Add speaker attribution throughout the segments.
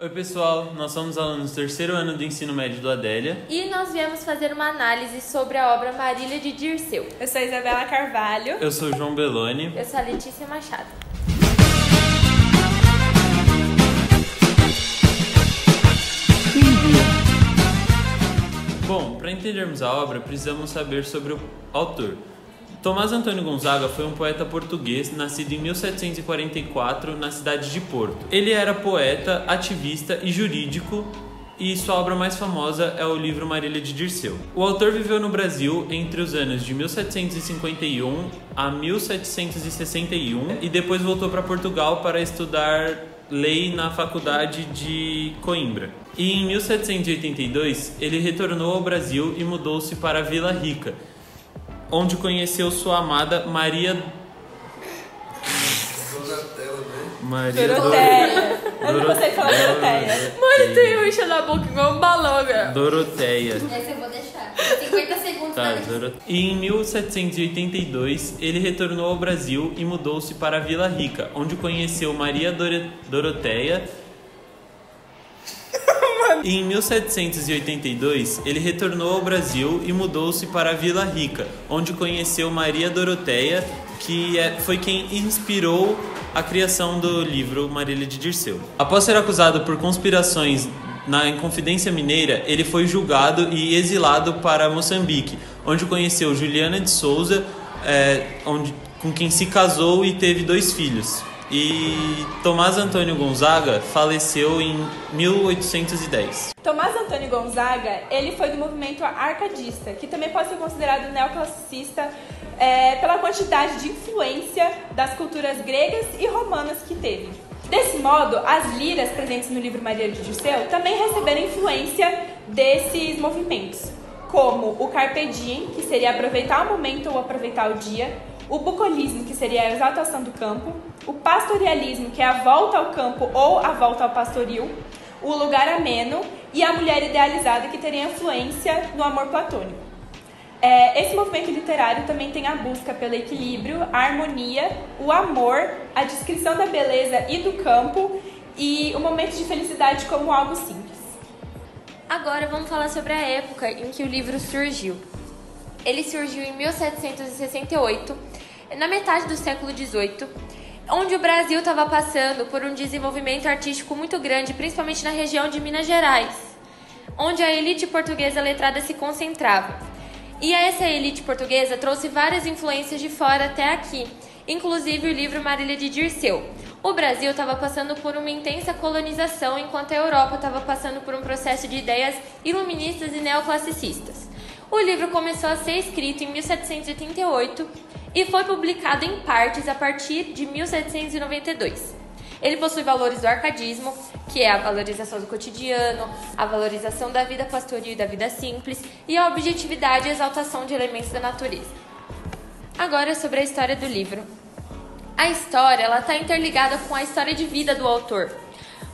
Speaker 1: Oi pessoal, nós somos alunos do terceiro ano do ensino médio do Adélia.
Speaker 2: E nós viemos fazer uma análise sobre a obra Marília de Dirceu.
Speaker 3: Eu sou a Isabela Carvalho.
Speaker 1: Eu sou o João Belloni.
Speaker 2: Eu sou a Letícia Machado.
Speaker 1: Bom, para entendermos a obra, precisamos saber sobre o autor. Tomás Antônio Gonzaga foi um poeta português, nascido em 1744, na cidade de Porto. Ele era poeta, ativista e jurídico, e sua obra mais famosa é o livro Marília de Dirceu. O autor viveu no Brasil entre os anos de 1751 a 1761 e depois voltou para Portugal para estudar lei na Faculdade de Coimbra. E em 1782 ele retornou ao Brasil e mudou-se para Vila Rica, onde conheceu sua amada Maria
Speaker 3: Doroteia. Eu não consigo falar Doroteia.
Speaker 2: Mano, tem um enchendo a boca igual um balão, velho.
Speaker 1: Doroteia.
Speaker 4: Essa eu vou deixar. 50 segundos
Speaker 1: Tá,
Speaker 4: pra
Speaker 1: E em 1782 ele retornou ao Brasil e mudou-se para Vila Rica, onde conheceu Maria Doroteia. E em 1782 ele retornou ao Brasil e mudou-se para Vila Rica, onde conheceu Maria Doroteia, que foi quem inspirou a criação do livro Marília de Dirceu. Após ser acusado por conspirações na Inconfidência Mineira, ele foi julgado e exilado para Moçambique, onde conheceu Juliana de Souza, com quem se casou e teve 2 filhos. E Tomás Antônio Gonzaga faleceu em 1810.
Speaker 3: Tomás Antônio Gonzaga, ele foi do movimento arcadista, que também pode ser considerado neoclassicista pela quantidade de influência das culturas gregas e romanas que teve. Desse modo, as liras presentes no livro Marília de Dirceu também receberam influência desses movimentos, como o carpe diem, que seria aproveitar o momento ou aproveitar o dia, o bucolismo, que seria a exaltação do campo, o pastorialismo, que é a volta ao campo ou a volta ao pastoril, o lugar ameno e a mulher idealizada, que teria influência no amor platônico. Esse movimento literário também tem a busca pelo equilíbrio, a harmonia, o amor, a descrição da beleza e do campo e o momento de felicidade como algo simples.
Speaker 2: Agora vamos falar sobre a época em que o livro surgiu. Ele surgiu em 1768, na metade do século XVIII, onde o Brasil estava passando por um desenvolvimento artístico muito grande, principalmente na região de Minas Gerais, onde a elite portuguesa letrada se concentrava. E essa elite portuguesa trouxe várias influências de fora até aqui, inclusive o livro Marília de Dirceu. O Brasil estava passando por uma intensa colonização, enquanto a Europa estava passando por um processo de ideias iluministas e neoclassicistas. O livro começou a ser escrito em 1788 e foi publicado em partes a partir de 1792. Ele possui valores do arcadismo, que é a valorização do cotidiano, a valorização da vida pastoril e da vida simples, e a objetividade e exaltação de elementos da natureza. Agora sobre a história do livro. A história está interligada com a história de vida do autor.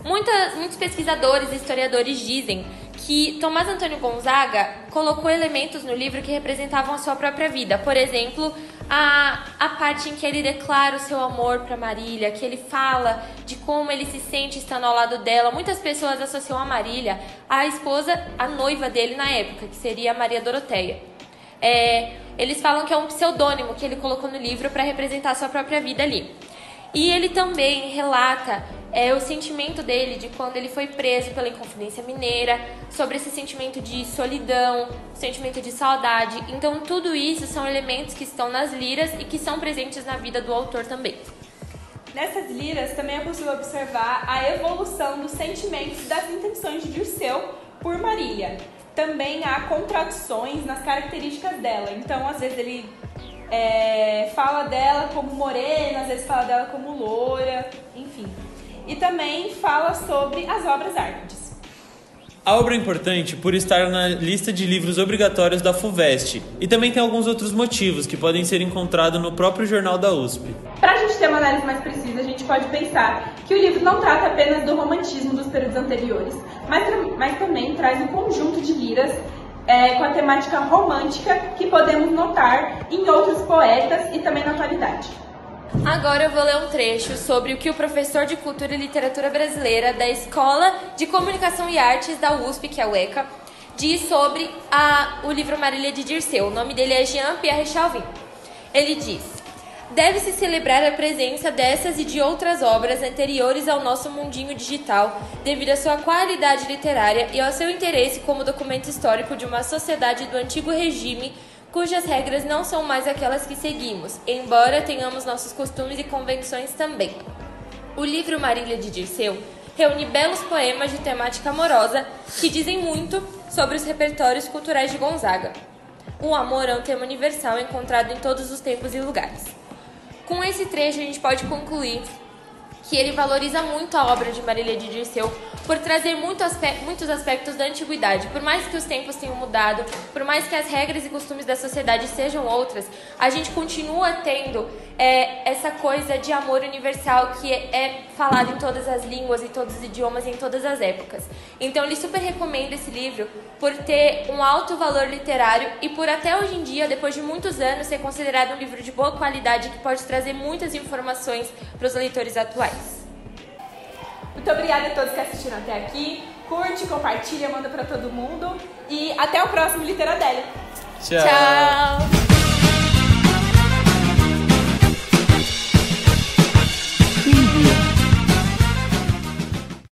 Speaker 2: Muitos pesquisadores e historiadores dizem que Tomás Antônio Gonzaga colocou elementos no livro que representavam a sua própria vida. Por exemplo, a parte em que ele declara o seu amor para Marília, que ele fala de como ele se sente estando ao lado dela. Muitas pessoas associam a Marília à esposa, à noiva dele na época, que seria Maria Doroteia. Eles falam que é um pseudônimo que ele colocou no livro para representar a sua própria vida ali. E ele também relata o sentimento dele de quando ele foi preso pela Inconfidência Mineira, sobre esse sentimento de solidão, sentimento de saudade. Então tudo isso são elementos que estão nas liras e que são presentes na vida do autor também.
Speaker 3: Nessas liras também é possível observar a evolução dos sentimentos e das intenções de Dirceu por Marília. Também há contradições nas características dela, então às vezes ele fala dela como morena, às vezes fala dela como loura, enfim. E também fala sobre as obras árcades.
Speaker 1: A obra é importante por estar na lista de livros obrigatórios da FUVEST e também tem alguns outros motivos que podem ser encontrados no próprio jornal da USP.
Speaker 3: Para a gente ter uma análise mais precisa, a gente pode pensar que o livro não trata apenas do romantismo dos períodos anteriores, mas também traz um conjunto de liras com a temática romântica que podemos notar em outros poetas e também na atualidade.
Speaker 2: Agora eu vou ler um trecho sobre o que o professor de Cultura e Literatura Brasileira da Escola de Comunicação e Artes da USP, que é a UECA, diz sobre o livro Marília de Dirceu. O nome dele é Jean-Pierre Chalvin. Ele diz: deve-se celebrar a presença dessas e de outras obras anteriores ao nosso mundinho digital, devido à sua qualidade literária e ao seu interesse como documento histórico de uma sociedade do antigo regime, cujas regras não são mais aquelas que seguimos, embora tenhamos nossos costumes e convenções também. O livro Marília de Dirceu reúne belos poemas de temática amorosa que dizem muito sobre os repertórios culturais de Gonzaga. O amor é um tema universal encontrado em todos os tempos e lugares. Com esse trecho, a gente pode concluir que ele valoriza muito a obra de Marília de Dirceu por trazer muitos aspectos da antiguidade. Por mais que os tempos tenham mudado, por mais que as regras e costumes da sociedade sejam outras, a gente continua tendo essa coisa de amor universal que é falado em todas as línguas, em todos os idiomas e em todas as épocas. Então, ele super recomenda esse livro por ter um alto valor literário e por até hoje em dia, depois de muitos anos, ser considerado um livro de boa qualidade que pode trazer muitas informações para os leitores atuais.
Speaker 3: Muito obrigada a todos que assistiram até aqui. Curte, compartilha, manda pra todo mundo. E até o próximo Literadélia.
Speaker 1: Tchau!
Speaker 2: Tchau!